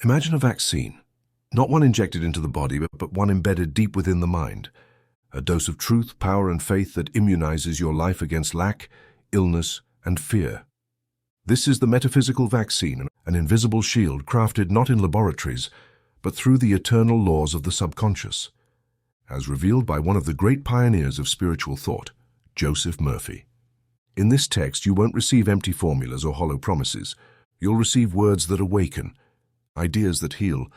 Imagine a vaccine, not one injected into the body, but one embedded deep within the mind. A dose of truth, power, and faith that immunizes your life against lack, illness, and fear. This is the metaphysical vaccine, an invisible shield crafted not in laboratories, but through the eternal laws of the subconscious, as revealed by one of the great pioneers of spiritual thought, Joseph Murphy. In this text, you won't receive empty formulas or hollow promises. You'll receive words that awaken, ideas that heal,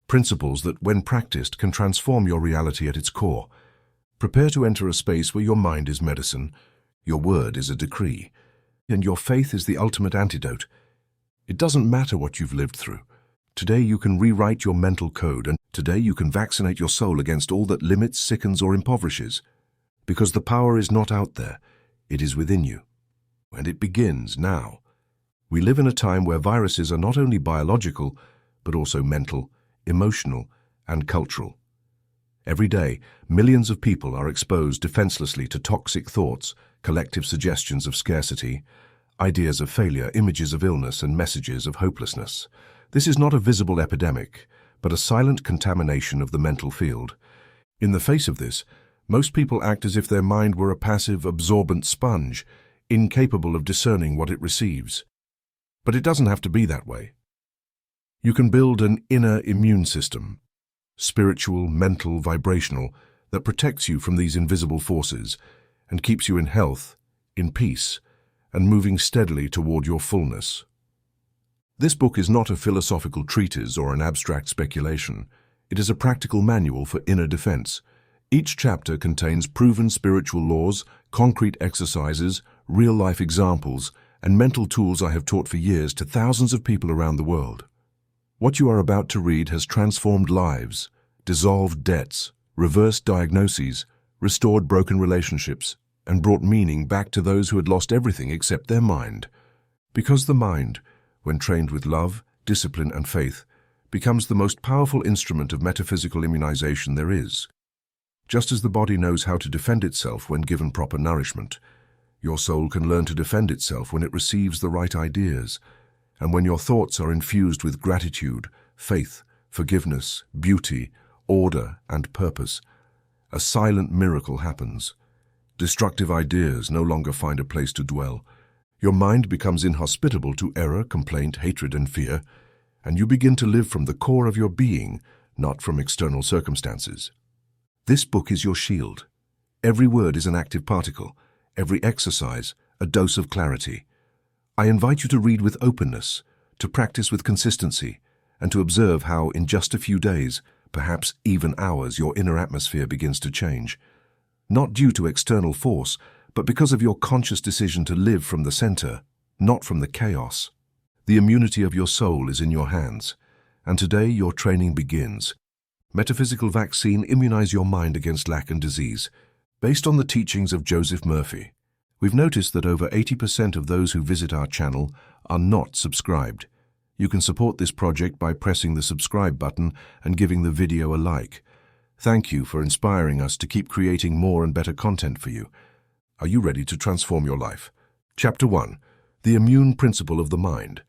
principles that, when practiced, can transform your reality at its core. Prepare to enter a space where your mind is medicine, your word is a decree, and your faith is the ultimate antidote. It doesn't matter what you've lived through. Today you can rewrite your mental code, and today you can vaccinate your soul against all that limits, sickens, or impoverishes. Because the power is not out there, it is within you. And it begins now. We live in a time where viruses are not only biological, but also mental, emotional, and cultural. Every day, millions of people are exposed defenselessly to toxic thoughts, collective suggestions of scarcity, ideas of failure, images of illness, and messages of hopelessness. This is not a visible epidemic, but a silent contamination of the mental field. In the face of this, most people act as if their mind were a passive, absorbent sponge, incapable of discerning what it receives. But it doesn't have to be that way. You can build an inner immune system, spiritual, mental, vibrational, that protects you from these invisible forces and keeps you in health, in peace, and moving steadily toward your fullness. This book is not a philosophical treatise or an abstract speculation. It is a practical manual for inner defense. Each chapter contains proven spiritual laws, concrete exercises, real-life examples, and mental tools I have taught for years to thousands of people around the world. What you are about to read has transformed lives, dissolved debts, reversed diagnoses, restored broken relationships, and brought meaning back to those who had lost everything except their mind. Because the mind, when trained with love, discipline, and faith, becomes the most powerful instrument of metaphysical immunization there is. Just as the body knows how to defend itself when given proper nourishment, your soul can learn to defend itself when it receives the right ideas, and when your thoughts are infused with gratitude, faith, forgiveness, beauty, order, and purpose. A silent miracle happens. Destructive ideas no longer find a place to dwell. Your mind becomes inhospitable to error, complaint, hatred, and fear, and you begin to live from the core of your being, not from external circumstances. This book is your shield. Every word is an active particle, every exercise a dose of clarity. I invite you to read with openness, to practice with consistency, and to observe how, in just a few days, perhaps even hours, your inner atmosphere begins to change. Not due to external force, but because of your conscious decision to live from the center, not from the chaos. The immunity of your soul is in your hands, and today your training begins. Metaphysical Vaccine, immunize your mind against lack and disease. Based on the teachings of Joseph Murphy, we've noticed that over 80% of those who visit our channel are not subscribed. You can support this project by pressing the subscribe button and giving the video a like. Thank you for inspiring us to keep creating more and better content for you. Are you ready to transform your life? Chapter 1. The Immune Principle of the Mind.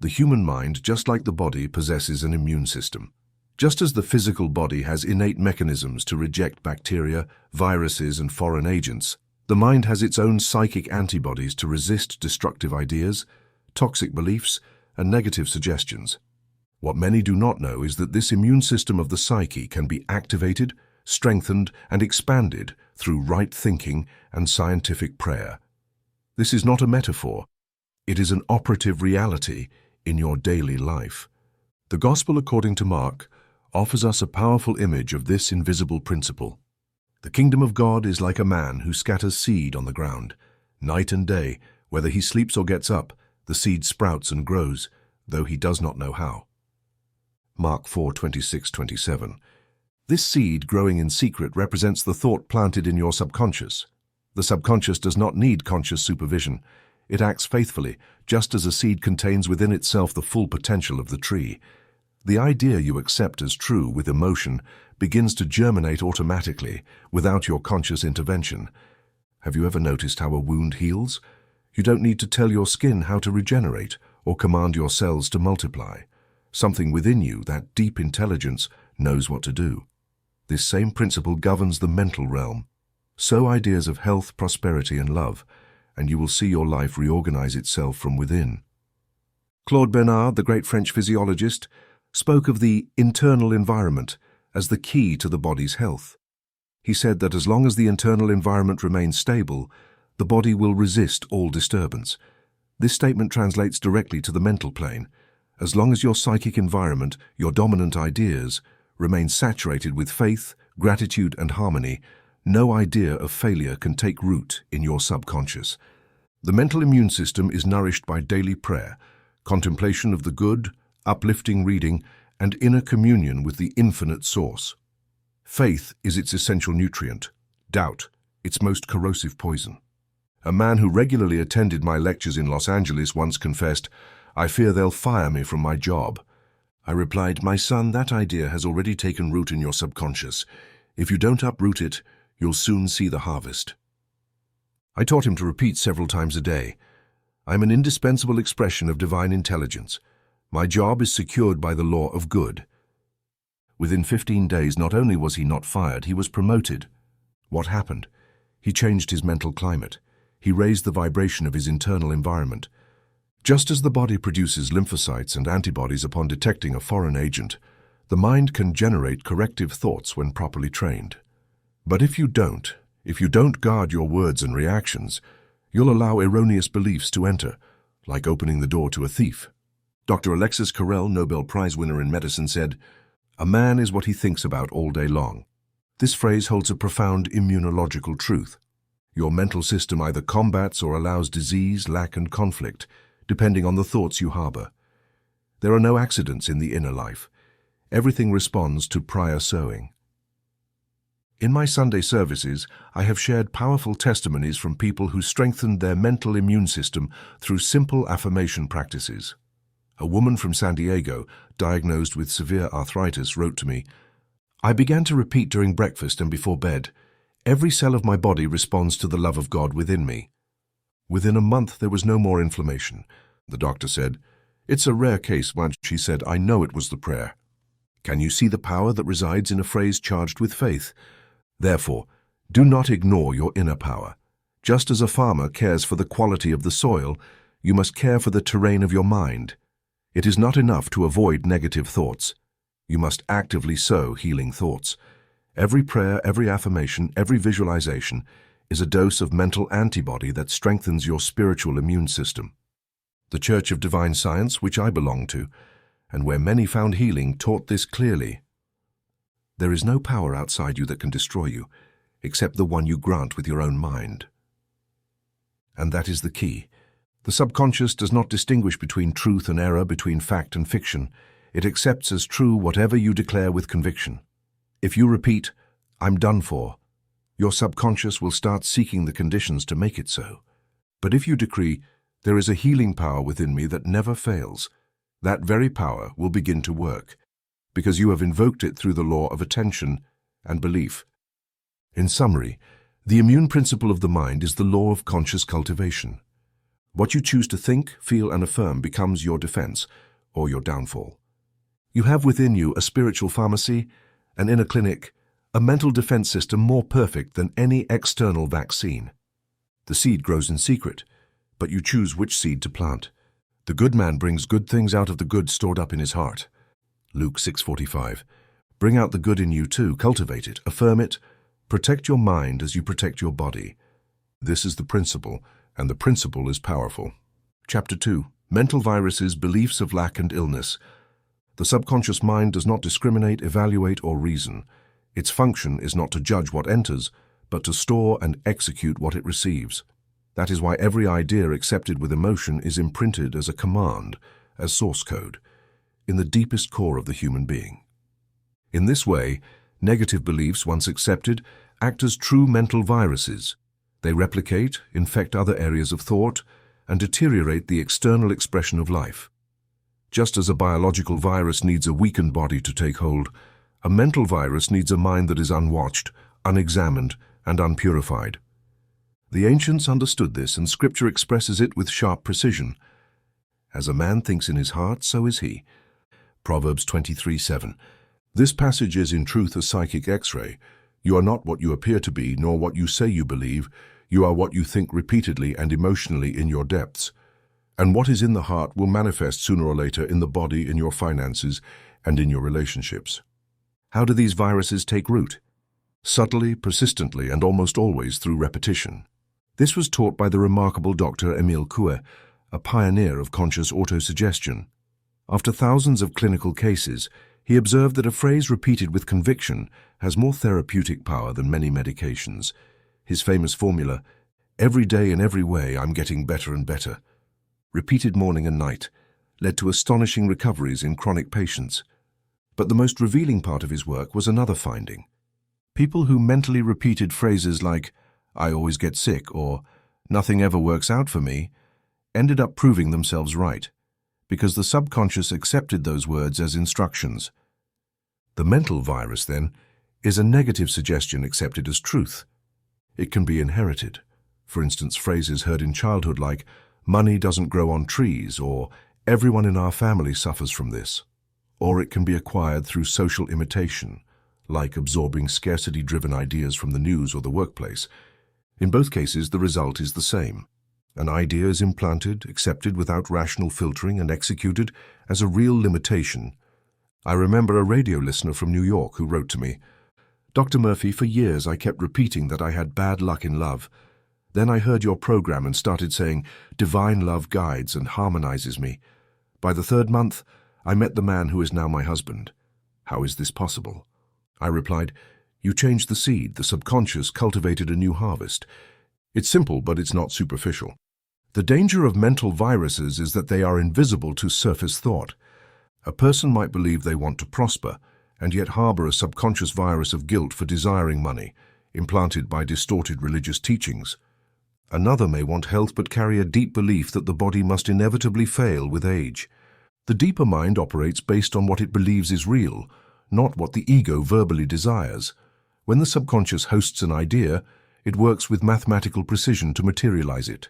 The human mind, just like the body, possesses an immune system. Just as the physical body has innate mechanisms to reject bacteria, viruses, and foreign agents, the mind has its own psychic antibodies to resist destructive ideas, toxic beliefs, and negative suggestions. What many do not know is that this immune system of the psyche can be activated, strengthened, and expanded through right thinking and scientific prayer. This is not a metaphor. It is an operative reality in your daily life. The Gospel according to Mark offers us a powerful image of this invisible principle. The kingdom of God is like a man who scatters seed on the ground. Night and day, whether he sleeps or gets up, the seed sprouts and grows, though he does not know how. Mark 4:26-27. This seed growing in secret represents the thought planted in your subconscious. The subconscious does not need conscious supervision. It acts faithfully, just as a seed contains within itself the full potential of the tree. The idea you accept as true with emotion begins to germinate automatically without your conscious intervention. Have you ever noticed how a wound heals? You don't need to tell your skin how to regenerate or command your cells to multiply. Something within you, that deep intelligence, knows what to do. This same principle governs the mental realm. Sow ideas of health, prosperity, and love, and you will see your life reorganize itself from within. Claude Bernard, the great French physiologist, spoke of the internal environment as the key to the body's health. He said that as long as the internal environment remains stable, the body will resist all disturbance. This statement translates directly to the mental plane. As long as your psychic environment, your dominant ideas, remain saturated with faith, gratitude, and harmony, no idea of failure can take root in your subconscious. The mental immune system is nourished by daily prayer, contemplation of the good, uplifting reading, and inner communion with the infinite source. Faith is its essential nutrient, doubt, its most corrosive poison. A man who regularly attended my lectures in Los Angeles once confessed, "I fear they'll fire me from my job." I replied, "My son, that idea has already taken root in your subconscious. If you don't uproot it, you'll soon see the harvest." I taught him to repeat several times a day, "I'm an indispensable expression of divine intelligence. My job is secured by the law of good." Within 15 days, not only was he not fired, he was promoted. What happened? He changed his mental climate. He raised the vibration of his internal environment. Just as the body produces lymphocytes and antibodies upon detecting a foreign agent, the mind can generate corrective thoughts when properly trained. But if you don't guard your words and reactions, you'll allow erroneous beliefs to enter, like opening the door to a thief. Dr. Alexis Carrel, Nobel Prize winner in medicine, said, "A man is what he thinks about all day long." This phrase holds a profound immunological truth. Your mental system either combats or allows disease, lack, and conflict, depending on the thoughts you harbor. There are no accidents in the inner life. Everything responds to prior sowing. In my Sunday services, I have shared powerful testimonies from people who strengthened their mental immune system through simple affirmation practices. A woman from San Diego, diagnosed with severe arthritis, wrote to me, "I began to repeat during breakfast and before bed, 'Every cell of my body responds to the love of God within me.' Within a month, there was no more inflammation." The doctor said, "It's a rare case," but she said, "I know it was the prayer." Can you see the power that resides in a phrase charged with faith? Therefore, do not ignore your inner power. Just as a farmer cares for the quality of the soil, you must care for the terrain of your mind. It is not enough to avoid negative thoughts. You must actively sow healing thoughts. Every prayer, every affirmation, every visualization is a dose of mental antibody that strengthens your spiritual immune system. The Church of Divine Science, which I belong to, and where many found healing, taught this clearly. There is no power outside you that can destroy you, except the one you grant with your own mind. And that is the key. The subconscious does not distinguish between truth and error, between fact and fiction. It accepts as true whatever you declare with conviction. If you repeat, "I'm done for," your subconscious will start seeking the conditions to make it so. But if you decree, "There is a healing power within me that never fails," that very power will begin to work, because you have invoked it through the law of attention and belief. In summary, the immune principle of the mind is the law of conscious cultivation. What you choose to think, feel, and affirm becomes your defense or your downfall. You have within you a spiritual pharmacy, an inner clinic, a mental defense system more perfect than any external vaccine. The seed grows in secret, but you choose which seed to plant. The good man brings good things out of the good stored up in his heart. Luke 6:45. Bring out the good in you too, cultivate it, affirm it, protect your mind as you protect your body. This is the principle, and the principle is powerful. Chapter 2. Mental viruses, beliefs of lack and illness. The subconscious mind does not discriminate, evaluate, or reason. Its function is not to judge what enters, but to store and execute what it receives. That is why every idea accepted with emotion is imprinted as a command, as source code, in the deepest core of the human being. In this way, negative beliefs, once accepted, act as true mental viruses. They replicate, infect other areas of thought, and deteriorate the external expression of life. Just as a biological virus needs a weakened body to take hold, a mental virus needs a mind that is unwatched, unexamined, and unpurified. The ancients understood this, and Scripture expresses it with sharp precision. As a man thinks in his heart, so is he. Proverbs 23:7. This passage is in truth a psychic X-ray. You are not what you appear to be, nor what you say you believe. You are what you think repeatedly and emotionally in your depths. And what is in the heart will manifest sooner or later in the body, in your finances, and in your relationships. How do these viruses take root? Subtly, persistently, and almost always through repetition. This was taught by the remarkable Dr. Emile Coué, a pioneer of conscious autosuggestion. After thousands of clinical cases, he observed that a phrase repeated with conviction has more therapeutic power than many medications. His famous formula, "Every day in every way I'm getting better and better," repeated morning and night, led to astonishing recoveries in chronic patients. But the most revealing part of his work was another finding. People who mentally repeated phrases like, "I always get sick," or "Nothing ever works out for me," ended up proving themselves right, because the subconscious accepted those words as instructions. The mental virus, then, is a negative suggestion accepted as truth. It can be inherited. For instance, phrases heard in childhood like, "Money doesn't grow on trees," or "Everyone in our family suffers from this." Or it can be acquired through social imitation, like absorbing scarcity-driven ideas from the news or the workplace. In both cases, the result is the same. An idea is implanted, accepted without rational filtering, and executed as a real limitation. I remember a radio listener from New York who wrote to me, "Dr. Murphy, for years I kept repeating that I had bad luck in love. Then I heard your program and started saying, 'Divine love guides and harmonizes me.' By the third month, I met the man who is now my husband. How is this possible?" I replied, "You changed the seed, the subconscious cultivated a new harvest." It's simple, but it's not superficial. The danger of mental viruses is that they are invisible to surface thought. A person might believe they want to prosper, and yet harbor a subconscious virus of guilt for desiring money, implanted by distorted religious teachings. Another may want health but carry a deep belief that the body must inevitably fail with age. The deeper mind operates based on what it believes is real, not what the ego verbally desires. When the subconscious hosts an idea, it works with mathematical precision to materialize it.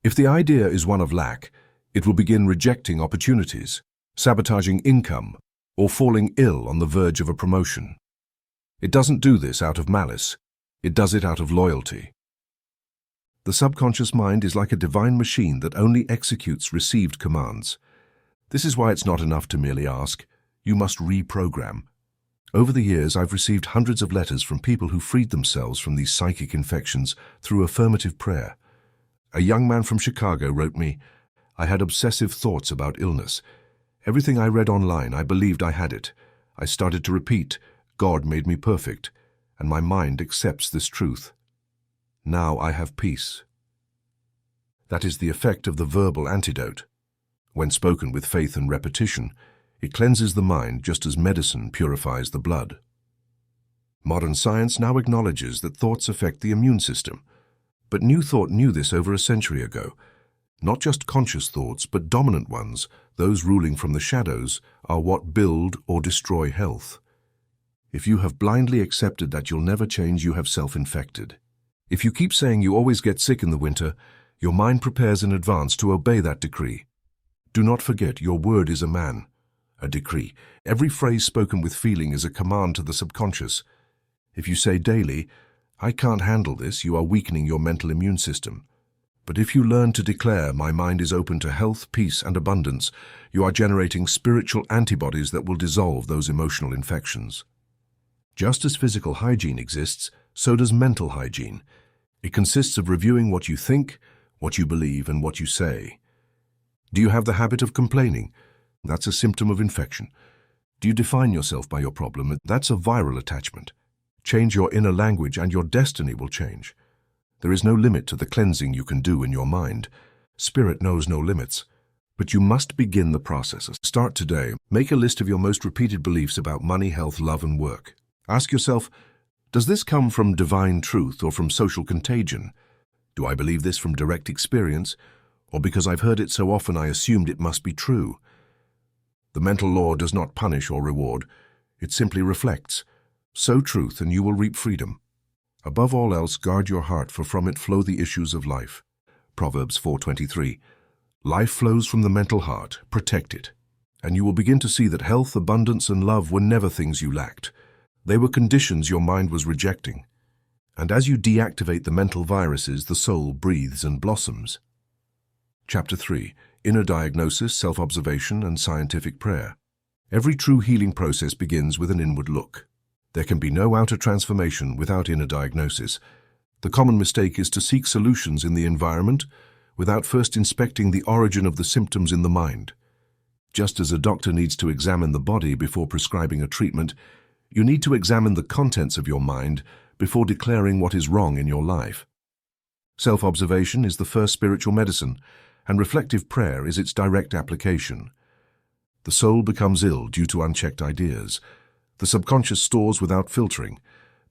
If the idea is one of lack, it will begin rejecting opportunities, sabotaging income, or falling ill on the verge of a promotion. It doesn't do this out of malice. It does it out of loyalty. The subconscious mind is like a divine machine that only executes received commands. This is why it's not enough to merely ask. You must reprogram. Over the years, I've received hundreds of letters from people who freed themselves from these psychic infections through affirmative prayer. A young man from Chicago wrote me, "I had obsessive thoughts about illness. Everything I read online, I believed I had it. I started to repeat, 'God made me perfect,' and my mind accepts this truth. Now I have peace." That is the effect of the verbal antidote. When spoken with faith and repetition, it cleanses the mind just as medicine purifies the blood. Modern science now acknowledges that thoughts affect the immune system. But New Thought knew this over a century ago. Not just conscious thoughts, but dominant ones, those ruling from the shadows, are what build or destroy health. If you have blindly accepted that you'll never change, you have self-infected. If you keep saying you always get sick in the winter, your mind prepares in advance to obey that decree. Do not forget, your word is a man. A decree. Every phrase spoken with feeling is a command to the subconscious. If you say daily, "I can't handle this," you are weakening your mental immune system. But if you learn to declare, "My mind is open to health, peace, and abundance," you are generating spiritual antibodies that will dissolve those emotional infections. Just as physical hygiene exists, so does mental hygiene. It consists of reviewing what you think, what you believe, and what you say. Do you have the habit of complaining? That's a symptom of infection. Do you define yourself by your problem? That's a viral attachment. Change your inner language and your destiny will change. There is no limit to the cleansing you can do in your mind. Spirit knows no limits. But you must begin the process. Start today. Make a list of your most repeated beliefs about money, health, love, and work. Ask yourself, does this come from divine truth or from social contagion? Do I believe this from direct experience, or because I've heard it so often I assumed it must be true? The mental law does not punish or reward. It simply reflects. Sow truth and you will reap freedom. Above all else, guard your heart, for from it flow the issues of life. Proverbs 4:23. Life flows from the mental heart. Protect it. and you will begin to see that health, abundance, and love were never things you lacked. They were conditions your mind was rejecting. And as you deactivate the mental viruses, the soul breathes and blossoms. Chapter 3. Inner Diagnosis, Self-Observation, and Scientific Prayer. Every true healing process begins with an inward look. There can be no outer transformation without inner diagnosis. The common mistake is to seek solutions in the environment without first inspecting the origin of the symptoms in the mind. Just as a doctor needs to examine the body before prescribing a treatment, you need to examine the contents of your mind before declaring what is wrong in your life. Self-observation is the first spiritual medicine, and reflective prayer is its direct application. The soul becomes ill due to unchecked ideas. The subconscious stores without filtering,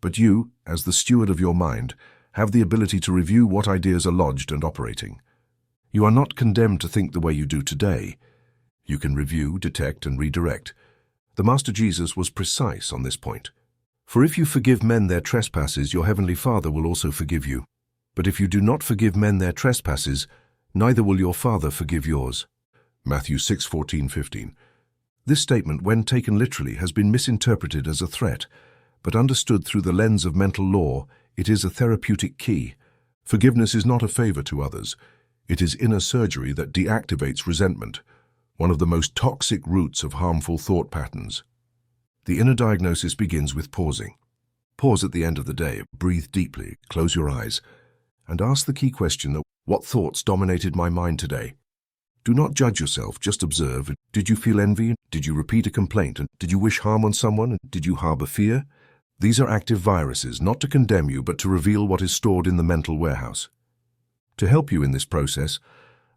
but you, as the steward of your mind, have the ability to review what ideas are lodged and operating. You are not condemned to think the way you do today. You can review, detect, and redirect. The Master Jesus was precise on this point. For if you forgive men their trespasses, your heavenly Father will also forgive you. But if you do not forgive men their trespasses, neither will your Father forgive yours. Matthew 6:14-15. This statement, when taken literally, has been misinterpreted as a threat, but understood through the lens of mental law, it is a therapeutic key. Forgiveness is not a favor to others. It is inner surgery that deactivates resentment, one of the most toxic roots of harmful thought patterns. The inner diagnosis begins with pausing. Pause at the end of the day, breathe deeply, close your eyes, and ask the key question, what thoughts dominated my mind today? Do not judge yourself, just observe. Did you feel envy? Did you repeat a complaint? Did you wish harm on someone? Did you harbor fear? These are active viruses, not to condemn you, but to reveal what is stored in the mental warehouse. To help you in this process,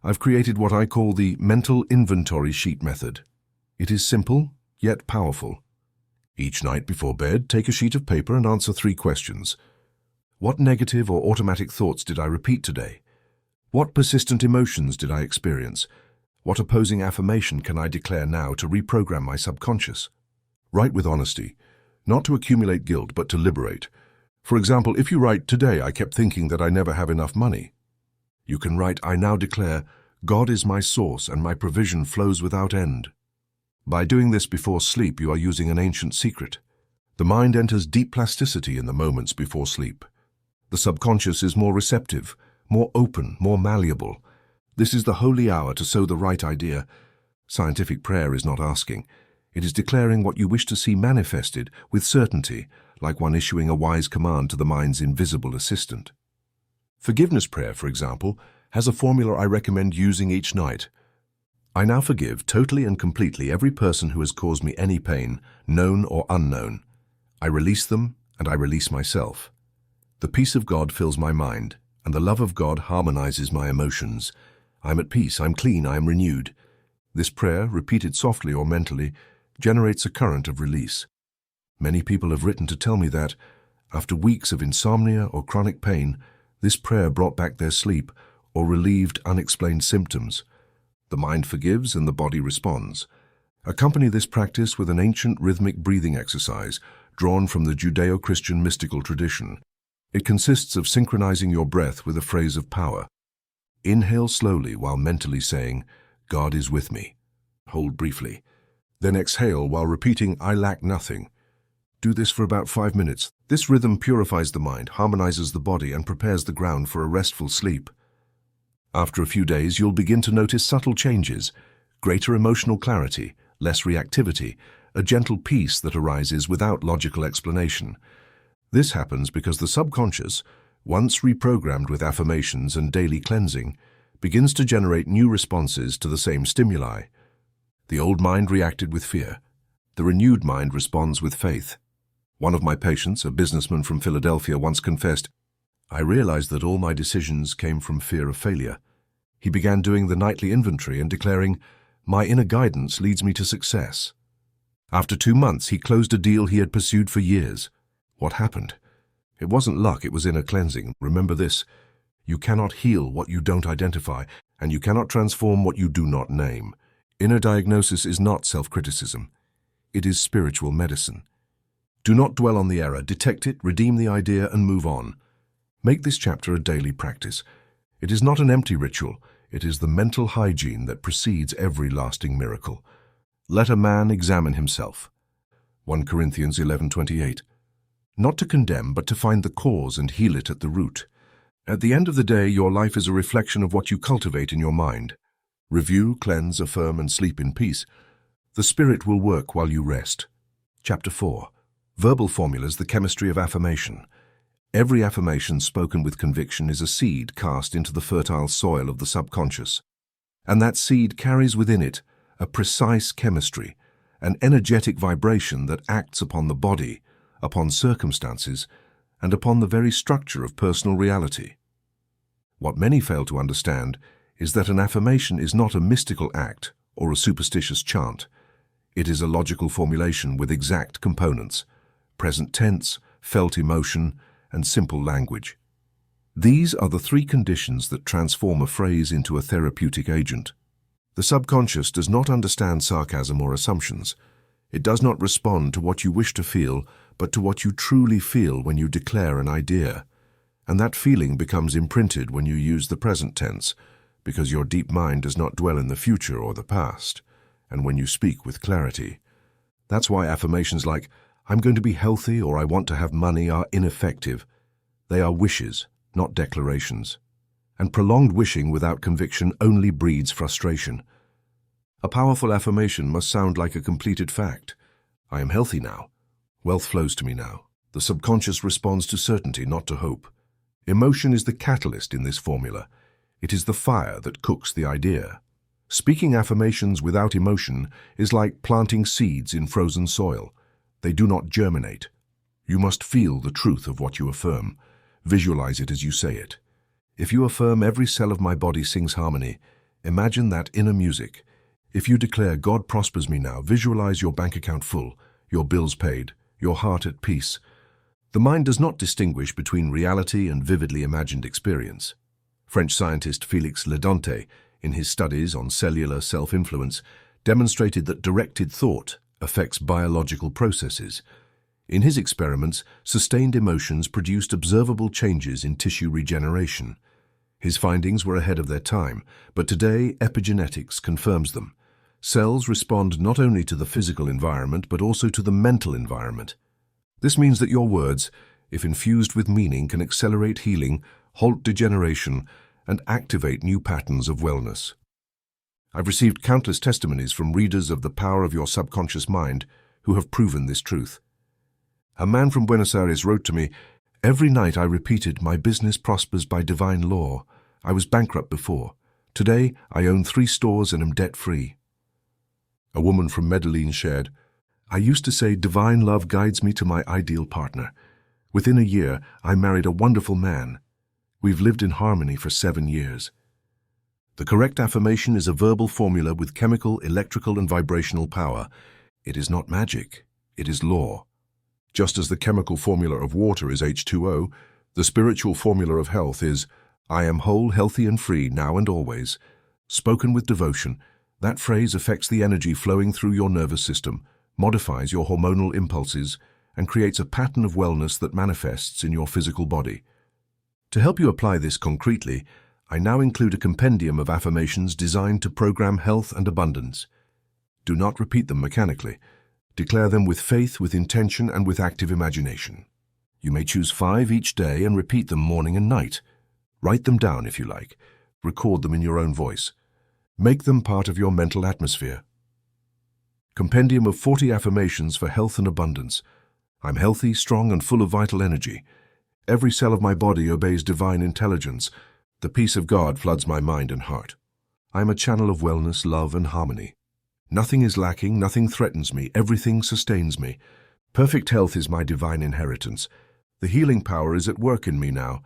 I've created what I call the mental inventory sheet method. It is simple, yet powerful. Each night before bed, take a sheet of paper and answer 3 questions. What negative or automatic thoughts did I repeat today? What persistent emotions did I experience? What opposing affirmation can I declare now to reprogram my subconscious? Write with honesty, not to accumulate guilt, but to liberate. For example, if you write, "Today I kept thinking that I never have enough money," you can write, "I now declare, God is my source and my provision flows without end." By doing this before sleep, you are using an ancient secret. The mind enters deep plasticity in the moments before sleep. The subconscious is more receptive, more open, more malleable. This is the holy hour to sow the right idea. Scientific prayer is not asking. It is declaring what you wish to see manifested with certainty, like one issuing a wise command to the mind's invisible assistant. Forgiveness prayer, for example, has a formula I recommend using each night. I now forgive totally and completely every person who has caused me any pain, known or unknown. I release them, and I release myself. The peace of God fills my mind, and the love of God harmonizes my emotions. I am at peace, I am clean, I am renewed. This prayer, repeated softly or mentally, generates a current of release. Many people have written to tell me that, after weeks of insomnia or chronic pain, this prayer brought back their sleep or relieved unexplained symptoms. The mind forgives and the body responds. Accompany this practice with an ancient rhythmic breathing exercise drawn from the Judeo-Christian mystical tradition. It consists of synchronizing your breath with a phrase of power. Inhale slowly while mentally saying, "God is with me." Hold briefly. Then exhale while repeating, "I lack nothing." Do this for about 5 minutes. This rhythm purifies the mind, harmonizes the body, and prepares the ground for a restful sleep. After a few days, you'll begin to notice subtle changes, greater emotional clarity, less reactivity, a gentle peace that arises without logical explanation. This happens because the subconscious, once reprogrammed with affirmations and daily cleansing, begins to generate new responses to the same stimuli. The old mind reacted with fear. The renewed mind responds with faith. One of my patients, a businessman from Philadelphia, once confessed, "I realized that all my decisions came from fear of failure." He began doing the nightly inventory and declaring, "My inner guidance leads me to success." After 2 months, he closed a deal he had pursued for years. What happened? It wasn't luck, it was inner cleansing. Remember this: you cannot heal what you don't identify, and you cannot transform what you do not name. Inner diagnosis is not self-criticism. It is spiritual medicine. Do not dwell on the error, detect it, redeem the idea, and move on. Make this chapter a daily practice. It is not an empty ritual, it is the mental hygiene that precedes every lasting miracle. Let a man examine himself. 1 Corinthians 11:28. Not to condemn, but to find the cause and heal it at the root. At the end of the day, your life is a reflection of what you cultivate in your mind. Review, cleanse, affirm, and sleep in peace. The Spirit will work while you rest. Chapter 4. Verbal formulas, the chemistry of affirmation. Every affirmation spoken with conviction is a seed cast into the fertile soil of the subconscious. And that seed carries within it a precise chemistry, an energetic vibration that acts upon the body, upon circumstances, and upon the very structure of personal reality. What many fail to understand is that an affirmation is not a mystical act or a superstitious chant. It is a logical formulation with exact components, present tense, felt emotion, and simple language. These are the three conditions that transform a phrase into a therapeutic agent. The subconscious does not understand sarcasm or assumptions. It does not respond to what you wish to feel, but to what you truly feel when you declare an idea. And that feeling becomes imprinted when you use the present tense, because your deep mind does not dwell in the future or the past, and when you speak with clarity. That's why affirmations like, "I'm going to be healthy" or "I want to have money" are ineffective. They are wishes, not declarations. And prolonged wishing without conviction only breeds frustration. A powerful affirmation must sound like a completed fact. I am healthy now. Wealth flows to me now. The subconscious responds to certainty, not to hope. Emotion is the catalyst in this formula. It is the fire that cooks the idea. Speaking affirmations without emotion is like planting seeds in frozen soil. They do not germinate. You must feel the truth of what you affirm. Visualize it as you say it. If you affirm "every cell of my body sings harmony," imagine that inner music. If you declare "God prospers me now," visualize your bank account full, your bills paid, your heart at peace. The mind does not distinguish between reality and vividly imagined experience. French scientist Félix Ledonte, in his studies on cellular self-influence, demonstrated that directed thought affects biological processes. In his experiments, sustained emotions produced observable changes in tissue regeneration. His findings were ahead of their time, but today epigenetics confirms them. Cells respond not only to the physical environment, but also to the mental environment. This means that your words, if infused with meaning, can accelerate healing, halt degeneration, and activate new patterns of wellness. I've received countless testimonies from readers of The Power of Your Subconscious Mind who have proven this truth. A man from Buenos Aires wrote to me, "Every night I repeated, 'My business prospers by divine law.' I was bankrupt before. Today I own 3 stores and am debt-free." A woman from Medellin shared, "I used to say, 'Divine love guides me to my ideal partner.' Within a year, I married a wonderful man. We've lived in harmony for 7 years." The correct affirmation is a verbal formula with chemical, electrical, and vibrational power. It is not magic. It is law. Just as the chemical formula of water is H2O, the spiritual formula of health is, "I am whole, healthy, and free, now and always." Spoken with devotion, that phrase affects the energy flowing through your nervous system, modifies your hormonal impulses, and creates a pattern of wellness that manifests in your physical body. To help you apply this concretely, I now include a compendium of affirmations designed to program health and abundance. Do not repeat them mechanically. Declare them with faith, with intention, and with active imagination. You may choose 5 each day and repeat them morning and night. Write them down if you like. Record them in your own voice. Make them part of your mental atmosphere. Compendium of 40 affirmations for health and abundance. I'm healthy, strong, and full of vital energy. Every cell of my body obeys divine intelligence. The peace of God floods my mind and heart. I am a channel of wellness, love, and harmony. Nothing is lacking, nothing threatens me, everything sustains me. Perfect health is my divine inheritance. The healing power is at work in me now.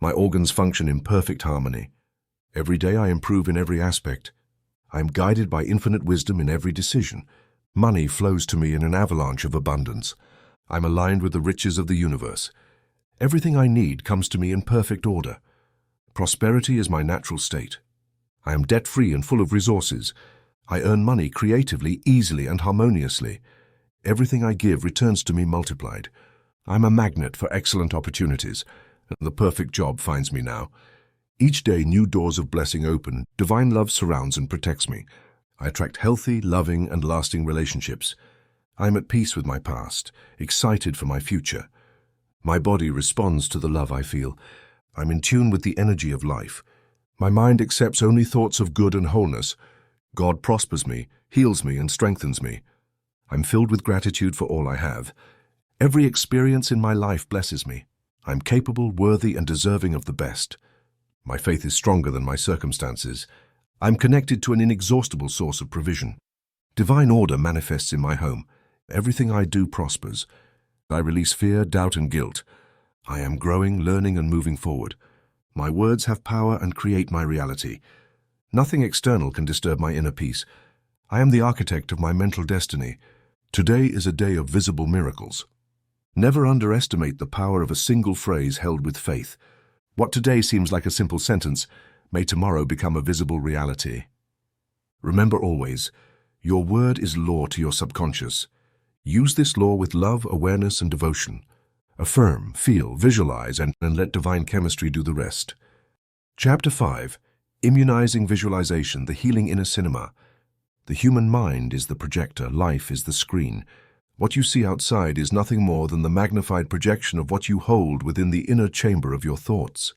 My organs function in perfect harmony. Every day I improve in every aspect. I am guided by infinite wisdom in every decision. Money flows to me in an avalanche of abundance. I'm aligned with the riches of the universe. Everything I need comes to me in perfect order. Prosperity is my natural state. I am debt-free and full of resources. I earn money creatively, easily, and harmoniously. Everything I give returns to me multiplied. I'm a magnet for excellent opportunities, and the perfect job finds me now. Each day new doors of blessing open. Divine love surrounds and protects me. I attract healthy, loving, and lasting relationships. I am at peace with my past, excited for my future. My body responds to the love I feel. I'm in tune with the energy of life. My mind accepts only thoughts of good and wholeness. God prospers me, heals me, and strengthens me. I'm filled with gratitude for all I have. Every experience in my life blesses me. I'm capable, worthy, and deserving of the best. My faith is stronger than my circumstances. I'm connected to an inexhaustible source of provision. Divine order manifests in my home. Everything I do prospers. I release fear, doubt, and guilt. I am growing, learning, and moving forward. My words have power and create my reality. Nothing external can disturb my inner peace. I am the architect of my mental destiny. Today is a day of visible miracles. Never underestimate the power of a single phrase held with faith. What today seems like a simple sentence may tomorrow become a visible reality. Remember always, your word is law to your subconscious. Use this law with love, awareness, and devotion. Affirm, feel, visualize, and let divine chemistry do the rest. Chapter 5. Immunizing Visualization, the Healing Inner Cinema. The human mind is the projector, life is the screen. What you see outside is nothing more than the magnified projection of what you hold within the inner chamber of your thoughts.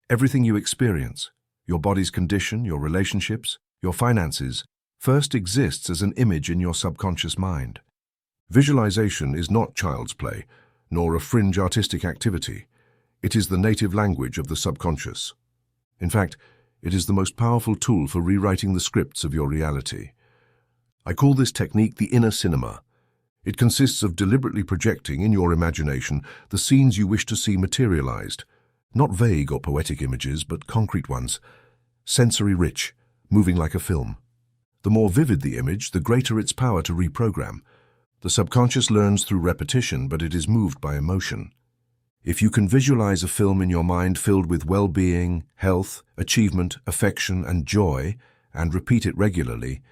Everything you experience, your body's condition, your relationships, your finances, first exists as an image in your subconscious mind. Visualization is not child's play, nor a fringe artistic activity. It is the native language of the subconscious. In fact, it is the most powerful tool for rewriting the scripts of your reality. I call this technique the inner cinema. It consists of deliberately projecting in your imagination the scenes you wish to see materialized, not vague or poetic images, but concrete ones, sensory-rich, moving like a film. The more vivid the image, the greater its power to reprogram. The subconscious learns through repetition, but it is moved by emotion. If you can visualize a film in your mind filled with well-being, health, achievement, affection, and joy, and repeat it regularly,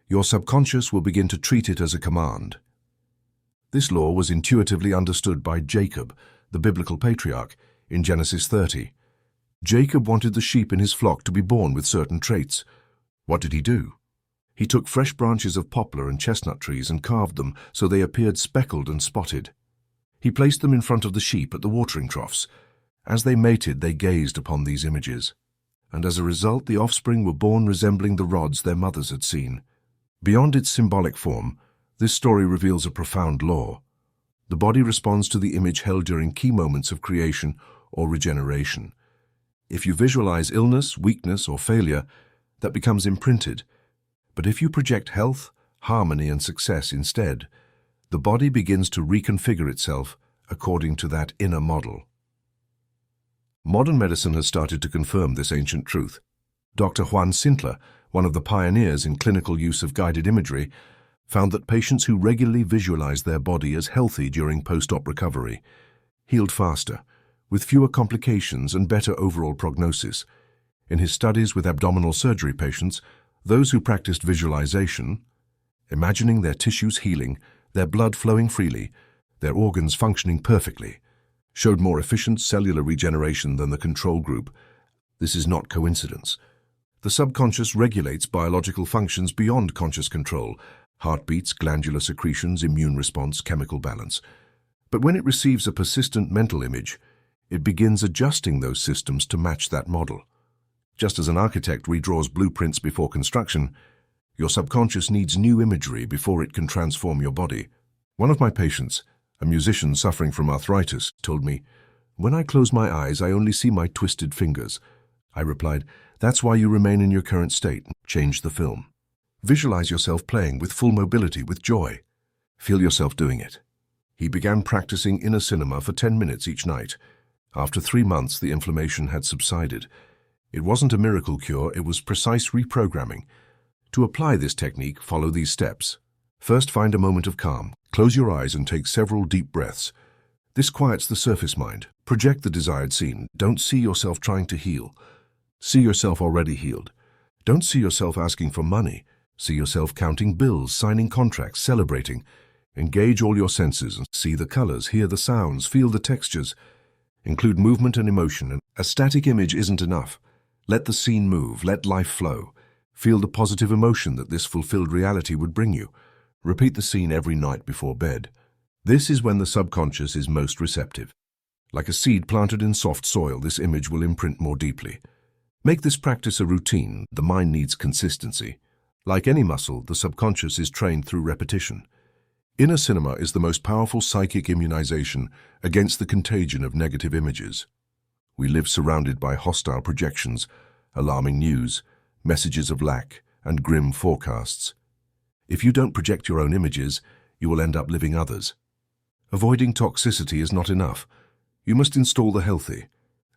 your subconscious will begin to treat it as a command. This law was intuitively understood by Jacob, the biblical patriarch, in Genesis 30. Jacob wanted the sheep in his flock to be born with certain traits. What did he do? He took fresh branches of poplar and chestnut trees and carved them so they appeared speckled and spotted. He placed them in front of the sheep at the watering troughs. As they mated, they gazed upon these images. And as a result, the offspring were born resembling the rods their mothers had seen. Beyond its symbolic form, this story reveals a profound law. The body responds to the image held during key moments of creation or regeneration. If you visualize illness, weakness, or failure, that becomes imprinted. But if you project health, harmony, and success instead, the body begins to reconfigure itself according to that inner model. Modern medicine has started to confirm this ancient truth. Dr. Juan Sintler, one of the pioneers in clinical use of guided imagery, found that patients who regularly visualized their body as healthy during post-op recovery healed faster, with fewer complications and better overall prognosis. In his studies with abdominal surgery patients, those who practiced visualization, imagining their tissues healing, their blood flowing freely, their organs functioning perfectly, showed more efficient cellular regeneration than the control group. This is not coincidence. The subconscious regulates biological functions beyond conscious control: heartbeats, glandular secretions, immune response, chemical balance. But when it receives a persistent mental image, it begins adjusting those systems to match that model. Just as an architect redraws blueprints before construction, your subconscious needs new imagery before it can transform your body. One of my patients, a musician suffering from arthritis, told me, "When I close my eyes, I only see my twisted fingers." I replied, "That's why you remain in your current state. Change the film. Visualize yourself playing with full mobility, with joy. Feel yourself doing it." He began practicing inner cinema for 10 minutes each night. After 3 months, the inflammation had subsided. It wasn't a miracle cure, it was precise reprogramming. To apply this technique, follow these steps. First, find a moment of calm. Close your eyes and take several deep breaths. This quiets the surface mind. Project the desired scene. Don't see yourself trying to heal. See yourself already healed. Don't see yourself asking for money. See yourself counting bills, signing contracts, celebrating. Engage all your senses and see the colors, hear the sounds, feel the textures. Include movement and emotion. A static image isn't enough. Let the scene move, let life flow. Feel the positive emotion that this fulfilled reality would bring you. Repeat the scene every night before bed. This is when the subconscious is most receptive. Like a seed planted in soft soil, this image will imprint more deeply. Make this practice a routine. The mind needs consistency. Like any muscle, the subconscious is trained through repetition. Inner cinema is the most powerful psychic immunization against the contagion of negative images. We live surrounded by hostile projections, alarming news, messages of lack, and grim forecasts. If you don't project your own images, you will end up living others. Avoiding toxicity is not enough. You must install the healthy.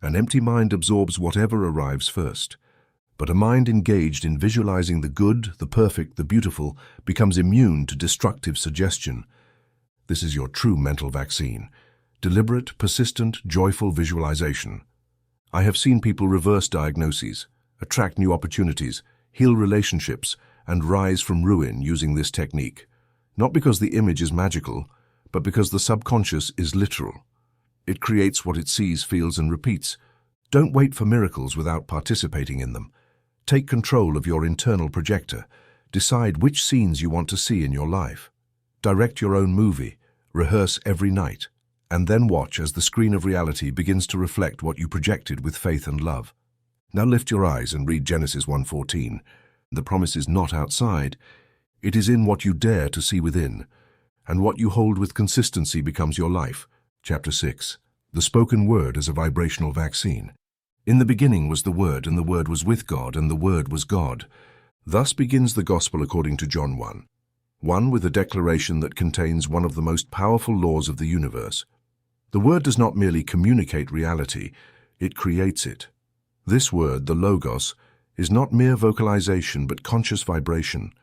An empty mind absorbs whatever arrives first. But a mind engaged in visualizing the good, the perfect, the beautiful becomes immune to destructive suggestion. This is your true mental vaccine. Deliberate, persistent, joyful visualization. I have seen people reverse diagnoses, attract new opportunities, heal relationships, and rise from ruin using this technique. Not because the image is magical, but because the subconscious is literal. It creates what it sees, feels, and repeats. Don't wait for miracles without participating in them. Take control of your internal projector. Decide which scenes you want to see in your life. Direct your own movie. Rehearse every night. And then watch as the screen of reality begins to reflect what you projected with faith and love. Now lift your eyes and read Genesis 1:14. The promise is not outside. It is in what you dare to see within. And what you hold with consistency becomes your life. Chapter 6. The spoken word as a vibrational vaccine. In the beginning was the Word, and the Word was with God, and the Word was God. Thus begins the Gospel according to John 1. 1 with a declaration that contains one of the most powerful laws of the universe. The Word does not merely communicate reality, it creates it. This word, the Logos, is not mere vocalization but conscious vibration.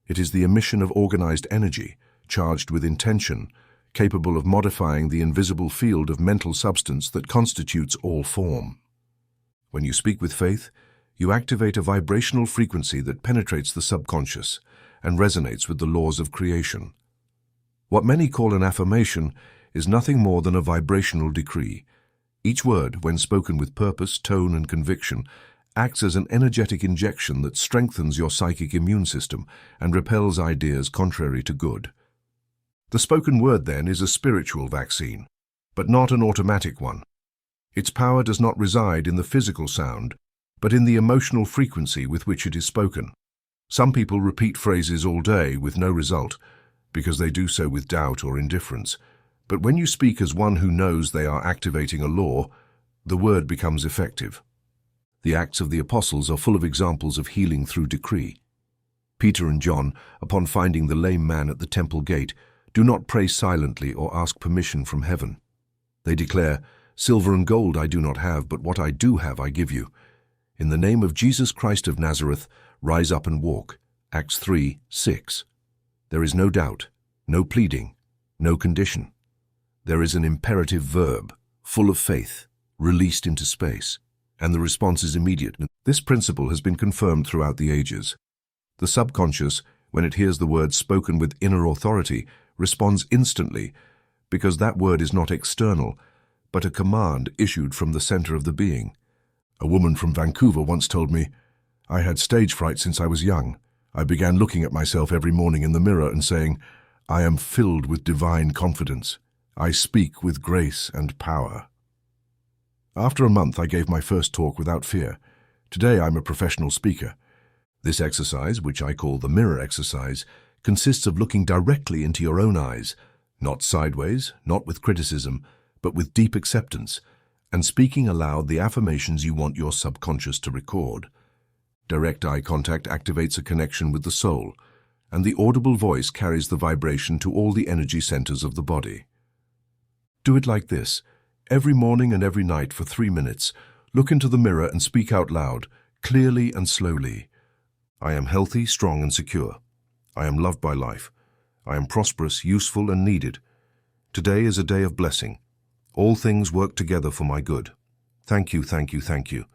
It is the emission of organized energy, charged with intention, capable of modifying the invisible field of mental substance that constitutes all form. When you speak with faith, you activate a vibrational frequency that penetrates the subconscious and resonates with the laws of creation. What many call an affirmation is nothing more than a vibrational decree. Each word, when spoken with purpose, tone, and conviction, acts as an energetic injection that strengthens your psychic immune system and repels ideas contrary to good. The spoken word, then, is a spiritual vaccine, but not an automatic one. Its power does not reside in the physical sound, but in the emotional frequency with which it is spoken. Some people repeat phrases all day with no result, because they do so with doubt or indifference. But when you speak as one who knows they are activating a law, the word becomes effective. The Acts of the Apostles are full of examples of healing through decree. Peter and John, upon finding the lame man at the temple gate, do not pray silently or ask permission from heaven. They declare, "Silver and gold I do not have, but what I do have I give you. In the name of Jesus Christ of Nazareth, rise up and walk." Acts 3:6. There is no doubt, no pleading, no condition. There is an imperative verb, full of faith, released into space, and the response is immediate. This principle has been confirmed throughout the ages. The subconscious, when it hears the word spoken with inner authority, responds instantly, because that word is not external, but a command issued from the center of the being. A woman from Vancouver once told me, "I had stage fright since I was young. I began looking at myself every morning in the mirror and saying, 'I am filled with divine confidence. I speak with grace and power.'" After a month, I gave my first talk without fear. Today, I'm a professional speaker. This exercise, which I call the mirror exercise, consists of looking directly into your own eyes, not sideways, not with criticism, but with deep acceptance, and speaking aloud the affirmations you want your subconscious to record. Direct eye contact activates a connection with the soul, and the audible voice carries the vibration to all the energy centers of the body. Do it like this. Every morning and every night for 3 minutes, look into the mirror and speak out loud, clearly and slowly. I am healthy, strong, and secure. I am loved by life. I am prosperous, useful, and needed. Today is a day of blessing. All things work together for my good. Thank you, thank you, thank you.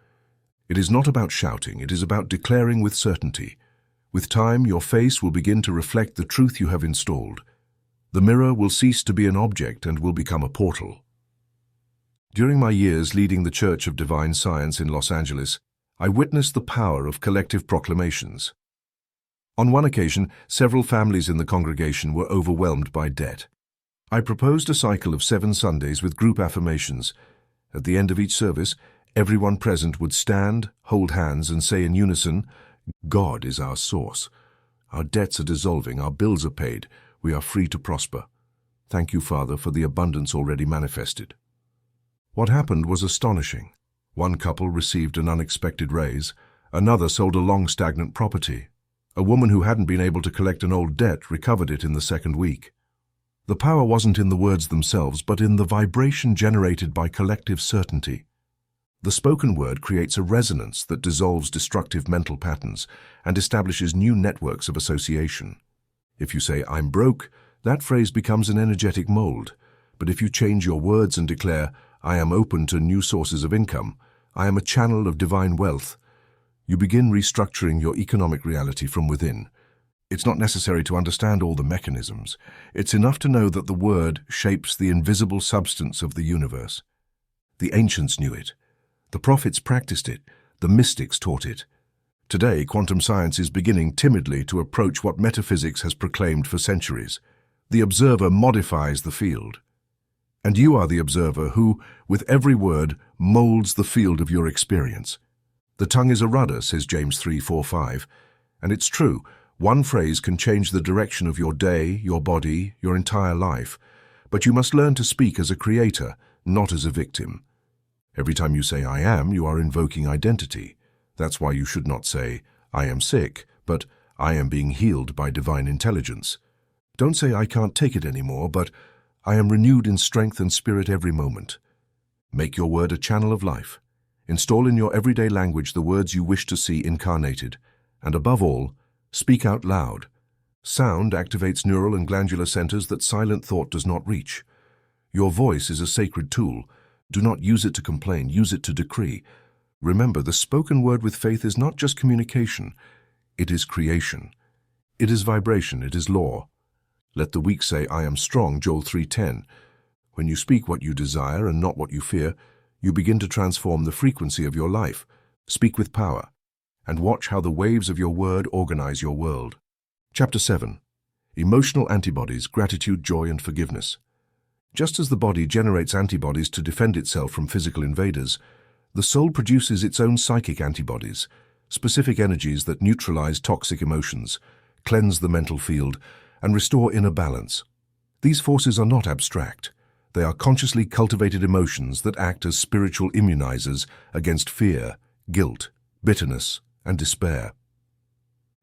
It is not about shouting, it is about declaring with certainty. With time, your face will begin to reflect the truth you have installed. The mirror will cease to be an object and will become a portal. During my years leading the Church of Divine Science in Los Angeles, I witnessed the power of collective proclamations. On one occasion, several families in the congregation were overwhelmed by debt. I proposed a cycle of 7 Sundays with group affirmations. At the end of each service, everyone present would stand, hold hands, and say in unison, "God is our source. Our debts are dissolving, our bills are paid, we are free to prosper. Thank you, Father, for the abundance already manifested." What happened was astonishing. One couple received an unexpected raise, another sold a long-stagnant property. A woman who hadn't been able to collect an old debt recovered it in the 2nd week. The power wasn't in the words themselves, but in the vibration generated by collective certainty. The spoken word creates a resonance that dissolves destructive mental patterns and establishes new networks of association. If you say, "I'm broke," that phrase becomes an energetic mold. But if you change your words and declare, "I am open to new sources of income, I am a channel of divine wealth," you begin restructuring your economic reality from within. It's not necessary to understand all the mechanisms. It's enough to know that the word shapes the invisible substance of the universe. The ancients knew it. The prophets practiced it. The mystics taught it. Today, quantum science is beginning timidly to approach what metaphysics has proclaimed for centuries. The observer modifies the field. And you are the observer who, with every word, molds the field of your experience. The tongue is a rudder, says James 3:4-5, and it's true. One phrase can change the direction of your day, your body, your entire life. But you must learn to speak as a creator, not as a victim. Every time you say "I am," you are invoking identity. That's why you should not say "I am sick," but "I am being healed by divine intelligence." Don't say "I can't take it anymore," but "I am renewed in strength and spirit every moment." Make your word a channel of life. Install in your everyday language the words you wish to see incarnated. And above all, speak out loud. Sound activates neural and glandular centers that silent thought does not reach. Your voice is a sacred tool. Do not use it to complain, use it to decree. Remember, the spoken word with faith is not just communication, it is creation. It is vibration, it is law. Let the weak say, "I am strong," Joel 3:10. When you speak what you desire and not what you fear, you begin to transform the frequency of your life. Speak with power, and watch how the waves of your word organize your world. Chapter 7. Emotional antibodies, gratitude, joy, and forgiveness. Just as the body generates antibodies to defend itself from physical invaders, the soul produces its own psychic antibodies, specific energies that neutralize toxic emotions, cleanse the mental field, and restore inner balance. These forces are not abstract. They are consciously cultivated emotions that act as spiritual immunizers against fear, guilt, bitterness, and despair.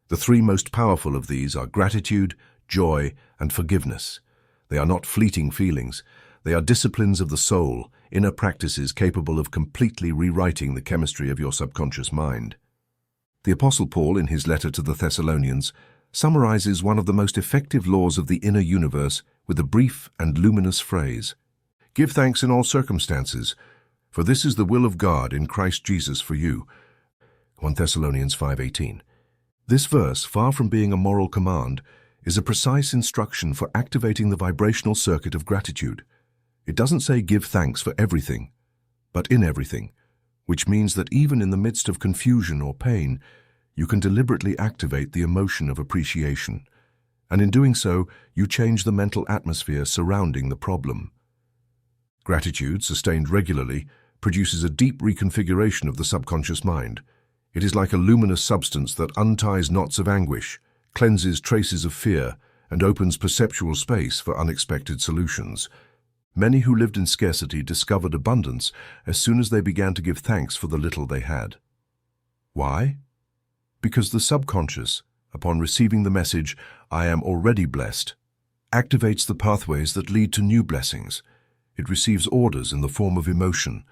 The 3 most powerful of these are gratitude, joy, and forgiveness. They are not fleeting feelings. They are disciplines of the soul, inner practices capable of completely rewriting the chemistry of your subconscious mind. The Apostle Paul, in his letter to the Thessalonians, summarizes one of the most effective laws of the inner universe with a brief and luminous phrase: "Give thanks in all circumstances, for this is the will of God in Christ Jesus for you." 1 Thessalonians 5:18. This verse, far from being a moral command, is a precise instruction for activating the vibrational circuit of gratitude. It doesn't say give thanks for everything, but in everything, which means that even in the midst of confusion or pain, you can deliberately activate the emotion of appreciation. And in doing so, you change the mental atmosphere surrounding the problem. Gratitude, sustained regularly, produces a deep reconfiguration of the subconscious mind. It is like a luminous substance that unties knots of anguish, cleanses traces of fear, and opens perceptual space for unexpected solutions. Many who lived in scarcity discovered abundance as soon as they began to give thanks for the little they had. Why? Because the subconscious, upon receiving the message, "I am already blessed," activates the pathways that lead to new blessings. It receives orders in the form of emotion,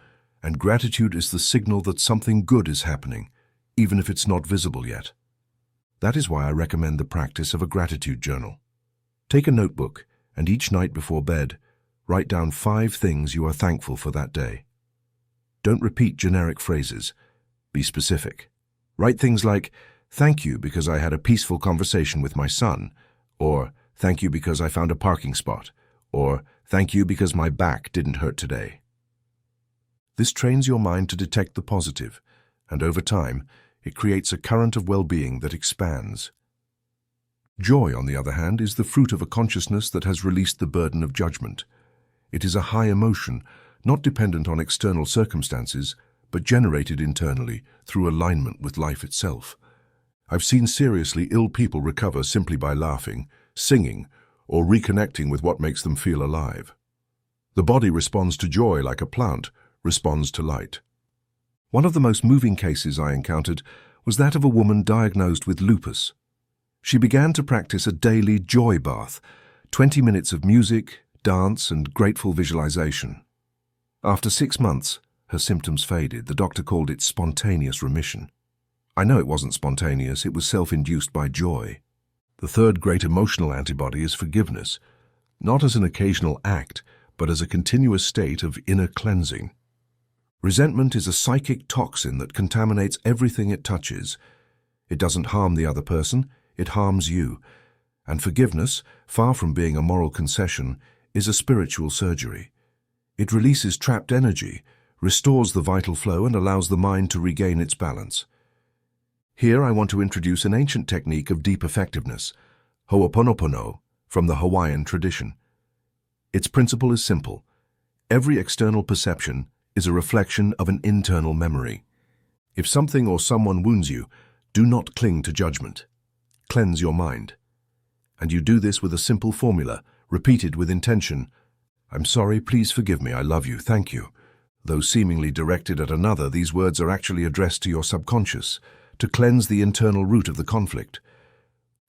and gratitude is the signal that something good is happening, even if it's not visible yet. That is why I recommend the practice of a gratitude journal. Take a notebook, and each night before bed, write down 5 things you are thankful for that day. Don't repeat generic phrases. Be specific. Write things like, "Thank you because I had a peaceful conversation with my son," or "Thank you because I found a parking spot," or "Thank you because my back didn't hurt today." This trains your mind to detect the positive, and over time, it creates a current of well-being that expands. Joy, on the other hand, is the fruit of a consciousness that has released the burden of judgment. It is a high emotion, not dependent on external circumstances, but generated internally through alignment with life itself. I've seen seriously ill people recover simply by laughing, singing, or reconnecting with what makes them feel alive. The body responds to joy like a plant responds to light. One of the most moving cases I encountered was that of a woman diagnosed with lupus. She began to practice a daily joy bath, 20 minutes of music, dance, and grateful visualization. After 6 months, her symptoms faded. The doctor called it spontaneous remission. I know it wasn't spontaneous, it was self-induced by joy. The third great emotional antibody is forgiveness, not as an occasional act, but as a continuous state of inner cleansing. Resentment is a psychic toxin that contaminates everything it touches. It doesn't harm the other person, it harms you. And forgiveness, far from being a moral concession, is a spiritual surgery. It releases trapped energy, restores the vital flow, and allows the mind to regain its balance. Here I want to introduce an ancient technique of deep effectiveness, Ho'oponopono, from the Hawaiian tradition. Its principle is simple. Every external perception is a reflection of an internal memory. If something or someone wounds you, do not cling to judgment. Cleanse your mind. And you do this with a simple formula, repeated with intention. I'm sorry, please forgive me, I love you, thank you. Though seemingly directed at another, these words are actually addressed to your subconscious, to cleanse the internal root of the conflict.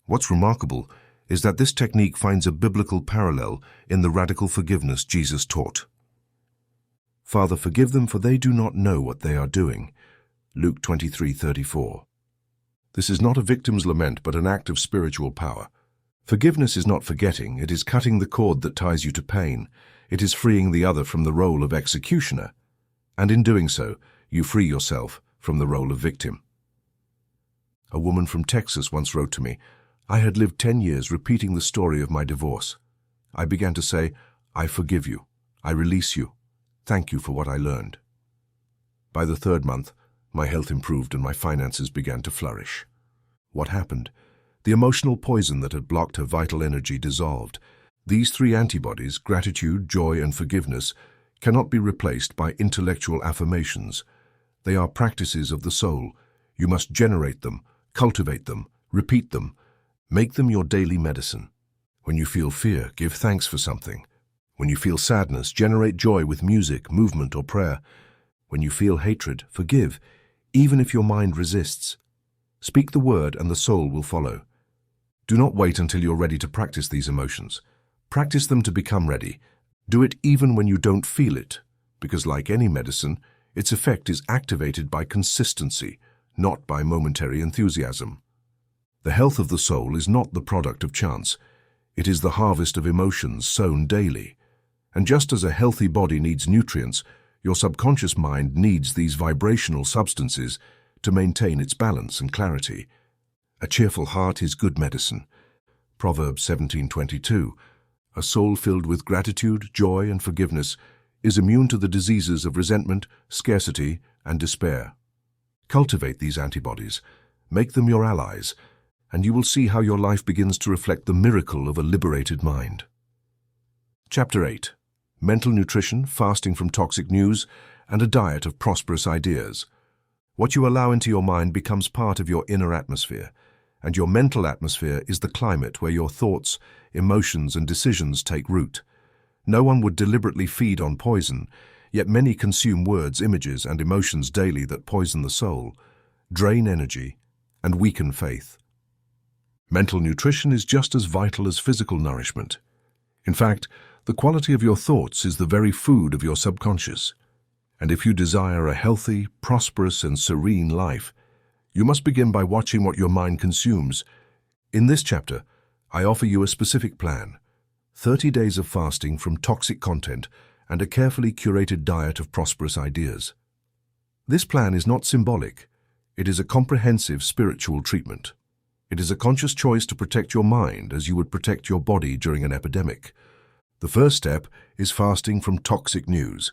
What's remarkable is that this technique finds a biblical parallel in the radical forgiveness Jesus taught. Father, forgive them, for they do not know what they are doing. Luke 23:34. This is not a victim's lament, but an act of spiritual power. Forgiveness is not forgetting, it is cutting the cord that ties you to pain. It is freeing the other from the role of executioner. And in doing so, you free yourself from the role of victim. A woman from Texas once wrote to me, I had lived 10 years repeating the story of my divorce. I began to say, I forgive you, I release you, thank you for what I learned. By the 3rd month, my health improved and my finances began to flourish. What happened? The emotional poison that had blocked her vital energy dissolved. These 3 antibodies, gratitude, joy, and forgiveness, cannot be replaced by intellectual affirmations. They are practices of the soul. You must generate them, cultivate them, repeat them. Make them your daily medicine. When you feel fear, give thanks for something. When you feel sadness, generate joy with music, movement, or prayer. When you feel hatred, forgive, even if your mind resists. Speak the word and the soul will follow. Do not wait until you're ready to practice these emotions. Practice them to become ready. Do it even when you don't feel it, because like any medicine, its effect is activated by consistency, not by momentary enthusiasm. The health of the soul is not the product of chance. It is the harvest of emotions sown daily. And just as a healthy body needs nutrients, your subconscious mind needs these vibrational substances to maintain its balance and clarity. A cheerful heart is good medicine. Proverbs 17:22. A soul filled with gratitude, joy, and forgiveness is immune to the diseases of resentment, scarcity, and despair. Cultivate these antibodies. Make them your allies, and you will see how your life begins to reflect the miracle of a liberated mind. Chapter 8. Mental nutrition, fasting from toxic news, and a diet of prosperous ideas. What you allow into your mind becomes part of your inner atmosphere, and your mental atmosphere is the climate where your thoughts, emotions, and decisions take root. No one would deliberately feed on poison, yet many consume words, images, and emotions daily that poison the soul, drain energy, and weaken faith. Mental nutrition is just as vital as physical nourishment. In fact, the quality of your thoughts is the very food of your subconscious. And if you desire a healthy, prosperous, and serene life, you must begin by watching what your mind consumes. In this chapter, I offer you a specific plan: 30 days of fasting from toxic content and a carefully curated diet of prosperous ideas. This plan is not symbolic. It is a comprehensive spiritual treatment. It is a conscious choice to protect your mind as you would protect your body during an epidemic. The first step is fasting from toxic news.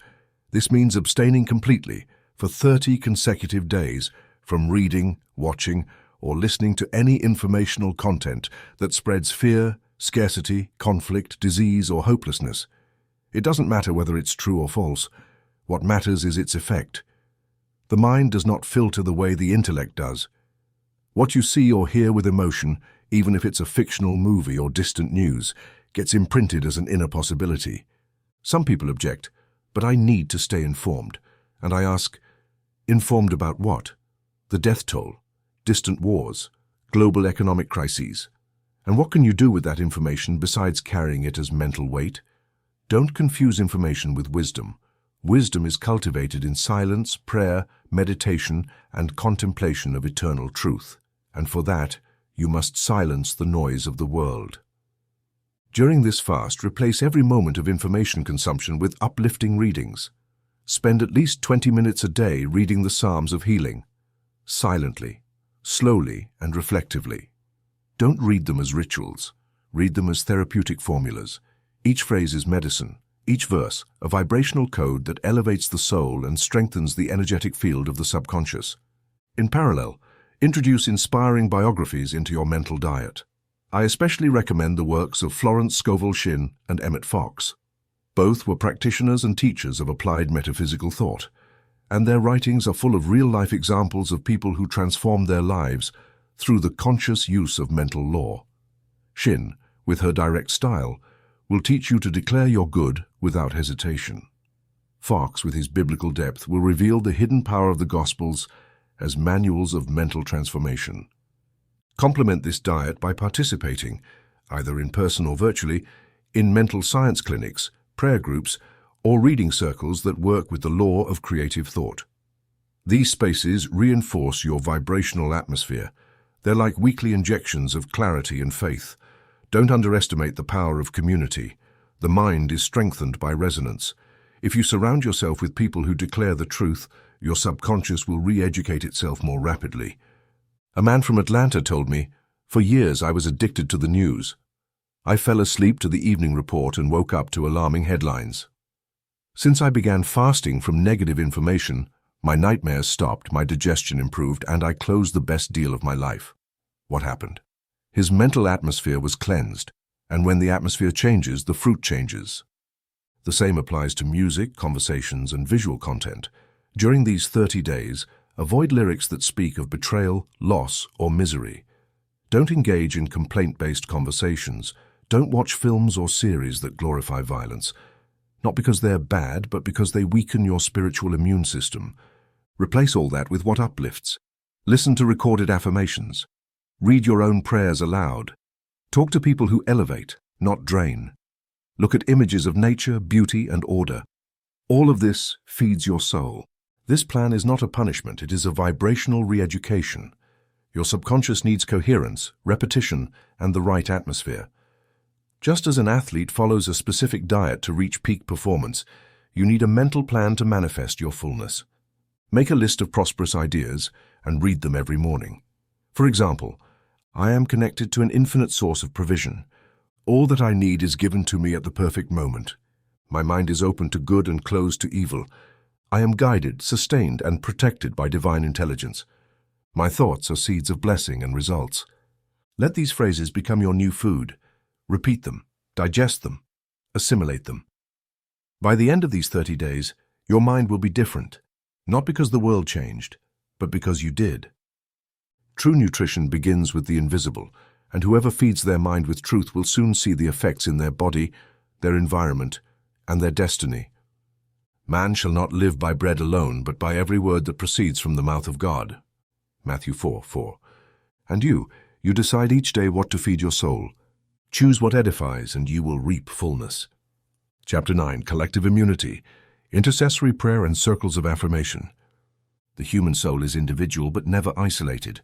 This means abstaining completely for 30 consecutive days from reading, watching, or listening to any informational content that spreads fear, scarcity, conflict, disease, or hopelessness. It doesn't matter whether it's true or false. What matters is its effect. The mind does not filter the way the intellect does. What you see or hear with emotion, even if it's a fictional movie or distant news, gets imprinted as an inner possibility. Some people object, but I need to stay informed. And I ask, informed about what? The death toll, distant wars, global economic crises. And what can you do with that information besides carrying it as mental weight? Don't confuse information with wisdom. Wisdom is cultivated in silence, prayer, meditation, and contemplation of eternal truth. And for that, you must silence the noise of the world. During this fast, replace every moment of information consumption with uplifting readings. Spend at least 20 minutes a day reading the Psalms of healing, silently, slowly, and reflectively. Don't read them as rituals. Read them as therapeutic formulas. Each phrase is medicine, each verse a vibrational code that elevates the soul and strengthens the energetic field of the subconscious. In parallel, introduce inspiring biographies into your mental diet. I especially recommend the works of Florence Scovel Shinn and Emmett Fox. Both were practitioners and teachers of applied metaphysical thought, and their writings are full of real-life examples of people who transformed their lives through the conscious use of mental law. Shinn, with her direct style, will teach you to declare your good without hesitation. Fox, with his biblical depth, will reveal the hidden power of the Gospels as manuals of mental transformation. Complement this diet by participating, either in person or virtually, in mental science clinics, prayer groups, or reading circles that work with the law of creative thought. These spaces reinforce your vibrational atmosphere. They're like weekly injections of clarity and faith. Don't underestimate the power of community. The mind is strengthened by resonance. If you surround yourself with people who declare the truth, your subconscious will re-educate itself more rapidly. A man from Atlanta told me, "For years I was addicted to the news. I fell asleep to the evening report and woke up to alarming headlines. Since I began fasting from negative information, my nightmares stopped, my digestion improved, and I closed the best deal of my life." What happened? His mental atmosphere was cleansed, and when the atmosphere changes, the fruit changes. The same applies to music, conversations, and visual content. During these 30 days, avoid lyrics that speak of betrayal, loss, or misery. Don't engage in complaint-based conversations. Don't watch films or series that glorify violence. Not because they're bad, but because they weaken your spiritual immune system. Replace all that with what uplifts. Listen to recorded affirmations. Read your own prayers aloud. Talk to people who elevate, not drain. Look at images of nature, beauty, and order. All of this feeds your soul. This plan is not a punishment, it is a vibrational re-education. Your subconscious needs coherence, repetition, and the right atmosphere. Just as an athlete follows a specific diet to reach peak performance, you need a mental plan to manifest your fullness. Make a list of prosperous ideas and read them every morning. For example, I am connected to an infinite source of provision. All that I need is given to me at the perfect moment. My mind is open to good and closed to evil. I am guided, sustained, and protected by divine intelligence. My thoughts are seeds of blessing and results. Let these phrases become your new food. Repeat them, digest them, assimilate them. By the end of these 30 days, your mind will be different, not because the world changed, but because you did. True nutrition begins with the invisible, and whoever feeds their mind with truth will soon see the effects in their body, their environment, and their destiny. Man shall not live by bread alone, but by every word that proceeds from the mouth of God. Matthew 4:4. And you decide each day what to feed your soul. Choose what edifies, and you will reap fullness. Chapter 9, Collective Immunity, Intercessory Prayer and Circles of Affirmation. The human soul is individual but never isolated.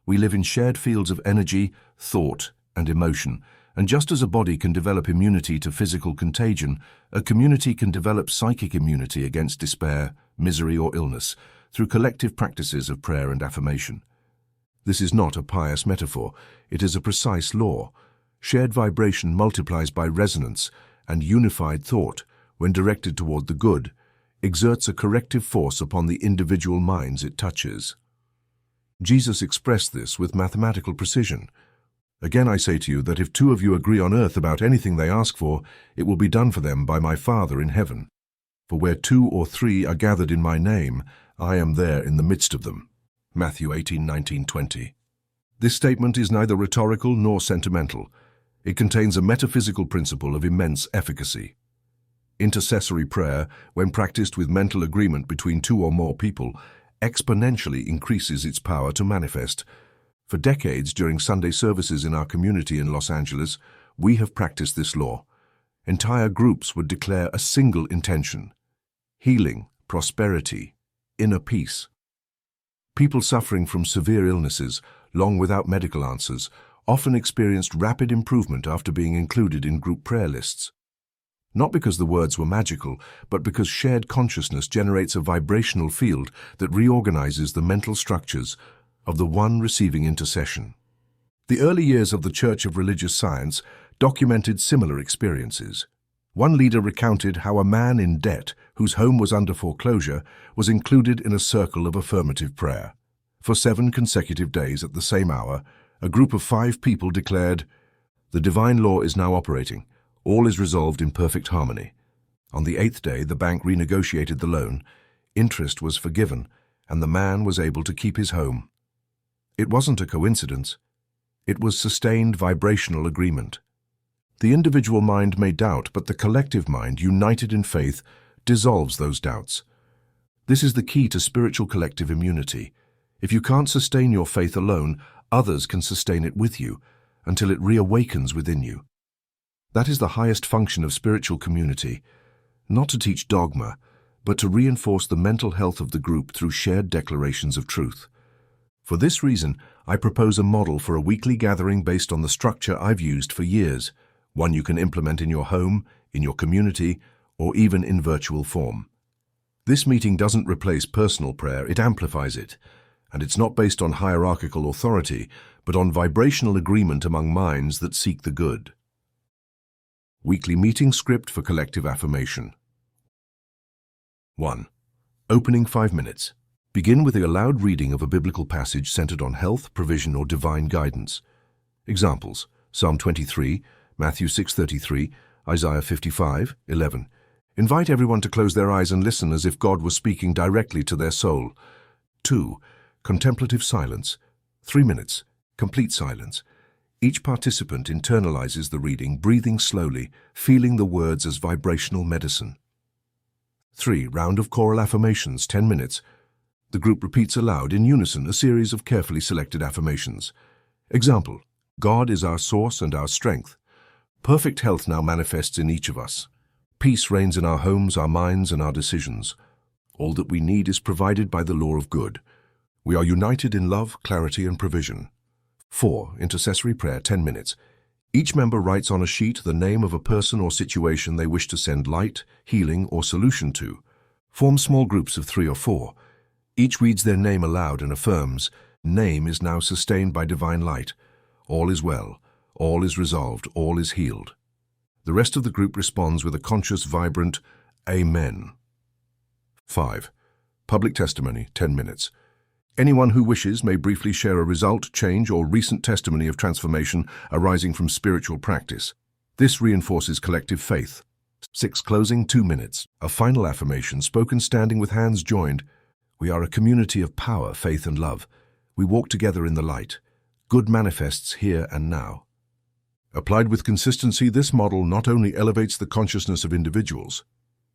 We live in shared fields of energy, thought, and emotion, and just as a body can develop immunity to physical contagion, a community can develop psychic immunity against despair, misery, or illness through collective practices of prayer and affirmation. This is not a pious metaphor, it is a precise law. Shared vibration multiplies by resonance, and unified thought, when directed toward the good, exerts a corrective force upon the individual minds it touches. Jesus expressed this with mathematical precision. Again, I say to you that if two of you agree on earth about anything they ask for, it will be done for them by my Father in heaven. For where 2 or 3 are gathered in my name, I am there in the midst of them. Matthew 18:19-20. This statement is neither rhetorical nor sentimental. It contains a metaphysical principle of immense efficacy. Intercessory prayer, when practiced with mental agreement between 2 or more people, exponentially increases its power to manifest. For decades during Sunday services in our community in Los Angeles, we have practiced this law. Entire groups would declare a single intention: healing, prosperity, inner peace. People suffering from severe illnesses, long without medical answers, often experienced rapid improvement after being included in group prayer lists. Not because the words were magical, but because shared consciousness generates a vibrational field that reorganizes the mental structures of the one receiving intercession. The early years of the Church of Religious Science documented similar experiences. One leader recounted how a man in debt, whose home was under foreclosure, was included in a circle of affirmative prayer. For 7 consecutive days at the same hour, a group of 5 people declared, "The divine law is now operating. All is resolved in perfect harmony." On the 8th day, the bank renegotiated the loan, interest was forgiven, and the man was able to keep his home. It wasn't a coincidence. It was sustained vibrational agreement. The individual mind may doubt, but the collective mind, united in faith, dissolves those doubts. This is the key to spiritual collective immunity. If you can't sustain your faith alone, others can sustain it with you until it reawakens within you. That is the highest function of spiritual community, not to teach dogma, but to reinforce the mental health of the group through shared declarations of truth. For this reason, I propose a model for a weekly gathering based on the structure I've used for years, one you can implement in your home, in your community, or even in virtual form. This meeting doesn't replace personal prayer, it amplifies it, and it's not based on hierarchical authority, but on vibrational agreement among minds that seek the good. Weekly meeting script for collective affirmation. 1. Opening 5 minutes. Begin with a loud reading of a biblical passage centered on health, provision, or divine guidance. Examples: Psalm 23, Matthew 6:33, Isaiah 55:11. Invite everyone to close their eyes and listen as if God was speaking directly to their soul. 2. Contemplative silence. 3 minutes. Complete silence. Each participant internalizes the reading, breathing slowly, feeling the words as vibrational medicine. 3. Round of choral affirmations, 10 minutes. The group repeats aloud in unison a series of carefully selected affirmations. Example: God is our source and our strength. Perfect health now manifests in each of us. Peace reigns in our homes, our minds, and our decisions. All that we need is provided by the law of good. We are united in love, clarity, and provision. 4. Intercessory prayer, 10 minutes. Each member writes on a sheet the name of a person or situation they wish to send light, healing, or solution to. Form small groups of 3 or 4. Each reads their name aloud and affirms, "Name is now sustained by divine light. All is well. All is resolved. All is healed." The rest of the group responds with a conscious, vibrant Amen. 5. Public testimony, 10 minutes. Anyone who wishes may briefly share a result, change, or recent testimony of transformation arising from spiritual practice. This reinforces collective faith. 6. Closing, 2 minutes. A final affirmation spoken standing with hands joined. We are a community of power, faith, and love. We walk together in the light. Good manifests here and now. Applied with consistency, this model not only elevates the consciousness of individuals,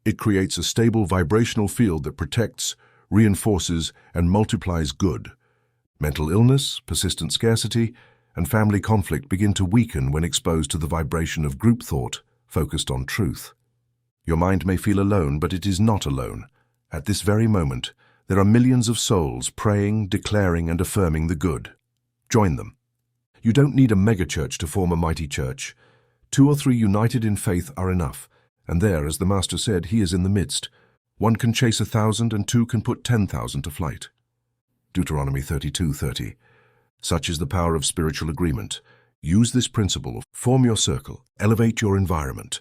it creates a stable vibrational field that protects, reinforces, and multiplies good. Mental illness, persistent scarcity, and family conflict begin to weaken when exposed to the vibration of group thought focused on truth. Your mind may feel alone, but it is not alone. At this very moment, there are millions of souls praying, declaring, and affirming the good. Join them. You don't need a megachurch to form a mighty church. 2 or 3 united in faith are enough, and there, as the Master said, he is in the midst. 1 can chase 1,000, and 2 can put 10,000 to flight. Deuteronomy 32:30. Such is the power of spiritual agreement. Use this principle, form your circle, elevate your environment,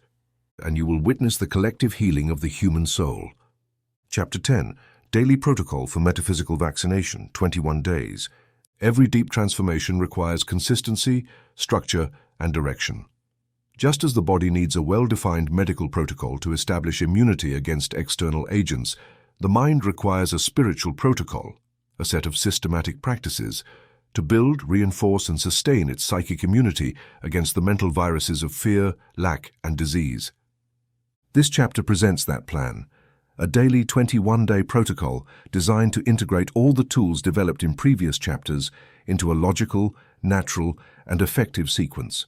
and you will witness the collective healing of the human soul. Chapter 10, Daily Protocol for Metaphysical Vaccination, 21 days. Every deep transformation requires consistency, structure, and direction. Just as the body needs a well-defined medical protocol to establish immunity against external agents, the mind requires a spiritual protocol, a set of systematic practices, to build, reinforce, and sustain its psychic immunity against the mental viruses of fear, lack, and disease. This chapter presents that plan, a daily 21-day protocol designed to integrate all the tools developed in previous chapters into a logical, natural, and effective sequence.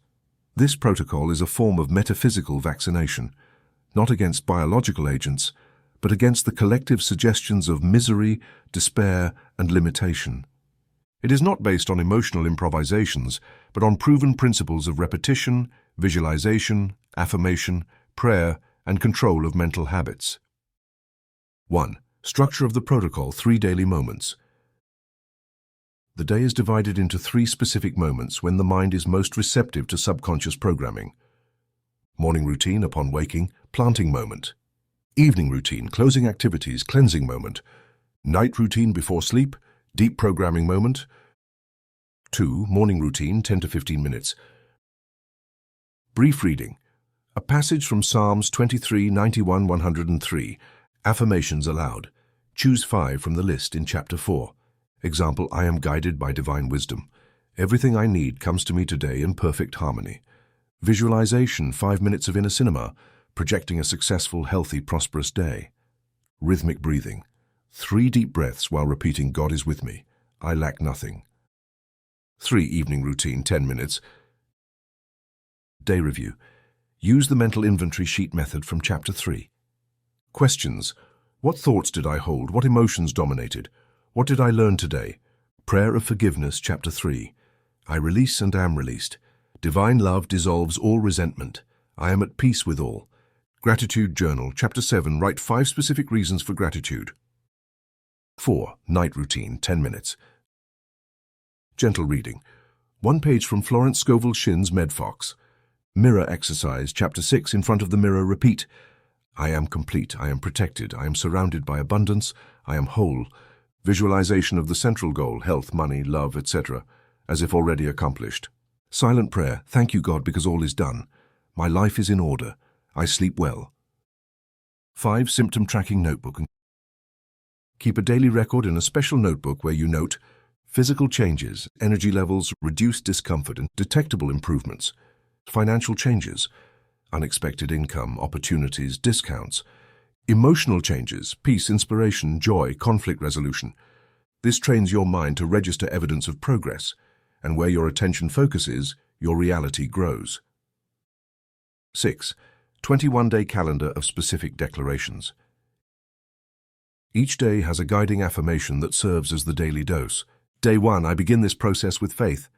This protocol is a form of metaphysical vaccination, not against biological agents, but against the collective suggestions of misery, despair, and limitation. It is not based on emotional improvisations, but on proven principles of repetition, visualization, affirmation, prayer, and control of mental habits. 1. Structure of the protocol, 3 daily moments. The day is divided into 3 specific moments when the mind is most receptive to subconscious programming. Morning routine upon waking, planting moment. Evening routine, closing activities, cleansing moment. Night routine before sleep, deep programming moment. 2. Morning routine, 10 to 15 minutes. Brief reading. A passage from Psalms 23, 91, 103. Affirmations aloud. Choose 5 from the list in Chapter 4. Example, I am guided by divine wisdom. Everything I need comes to me today in perfect harmony. Visualization, 5 minutes of inner cinema, projecting a successful, healthy, prosperous day. Rhythmic breathing. 3 deep breaths while repeating, God is with me. I lack nothing. 3. Evening routine, 10 minutes. Day review. Use the mental inventory sheet method from Chapter 3. Questions. What thoughts did I hold? What emotions dominated? What did I learn today? Prayer of Forgiveness, Chapter 3. I release and am released. Divine love dissolves all resentment. I am at peace with all. Gratitude Journal, Chapter 7. Write 5 specific reasons for gratitude. 4. Night routine, 10 minutes. Gentle reading. 1 page from Florence Scovel Shinn's MedFox. Mirror exercise, Chapter 6. In front of the mirror, repeat. I am complete. I am protected. I am surrounded by abundance. I am whole. Visualization of the central goal, health, money, love, etc., as if already accomplished. Silent prayer, thank you God because all is done. My life is in order. I sleep well. 5. Symptom tracking notebook. Keep a daily record in a special notebook where you note physical changes, energy levels, reduced discomfort, and detectable improvements. Financial changes, unexpected income, opportunities, discounts. Emotional changes, peace, inspiration, joy, conflict resolution. This trains your mind to register evidence of progress, and where your attention focuses, your reality grows. 6. 21-day calendar of specific declarations. Each day has a guiding affirmation that serves as the daily dose. Day 1, I begin this process with faith.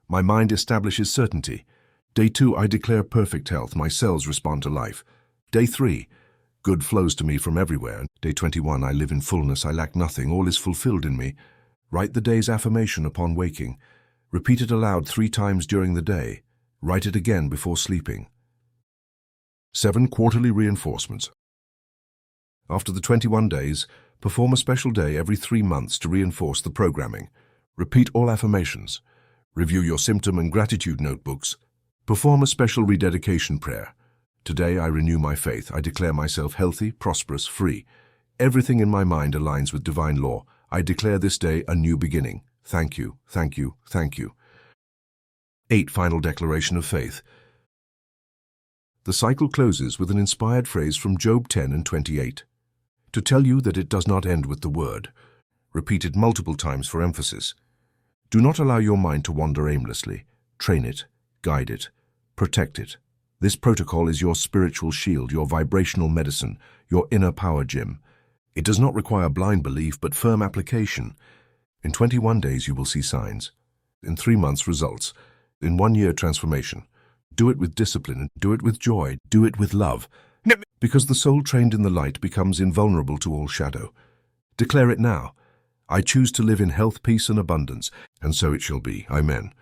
My mind establishes certainty. Day 2, I declare perfect health. My cells respond to life. Day 3, good flows to me from everywhere. Day 21, I live in fullness, I lack nothing, all is fulfilled in me. Write the day's affirmation upon waking. Repeat it aloud 3 times during the day. Write it again before sleeping. 7. Quarterly reinforcements. After the 21 days, perform a special day every 3 months to reinforce the programming. Repeat all affirmations. Review your symptom and gratitude notebooks. Perform a special rededication prayer. Today I renew my faith. I declare myself healthy, prosperous, free. Everything in my mind aligns with divine law. I declare this day a new beginning. Thank you, thank you, thank you. 8. Final declaration of faith. The cycle closes with an inspired phrase from Job 10 and 28. To tell you that it does not end with the word. Repeat it multiple times for emphasis. Do not allow your mind to wander aimlessly. Train it, guide it, protect it. This protocol is your spiritual shield, your vibrational medicine, your inner power gym. It does not require blind belief, but firm application. In 21 days, you will see signs. In 3 months, results. In 1 year, transformation. Do it with discipline, do it with joy, do it with love. Because the soul trained in the light becomes invulnerable to all shadow. Declare it now. I choose to live in health, peace, and abundance, and so it shall be. Amen.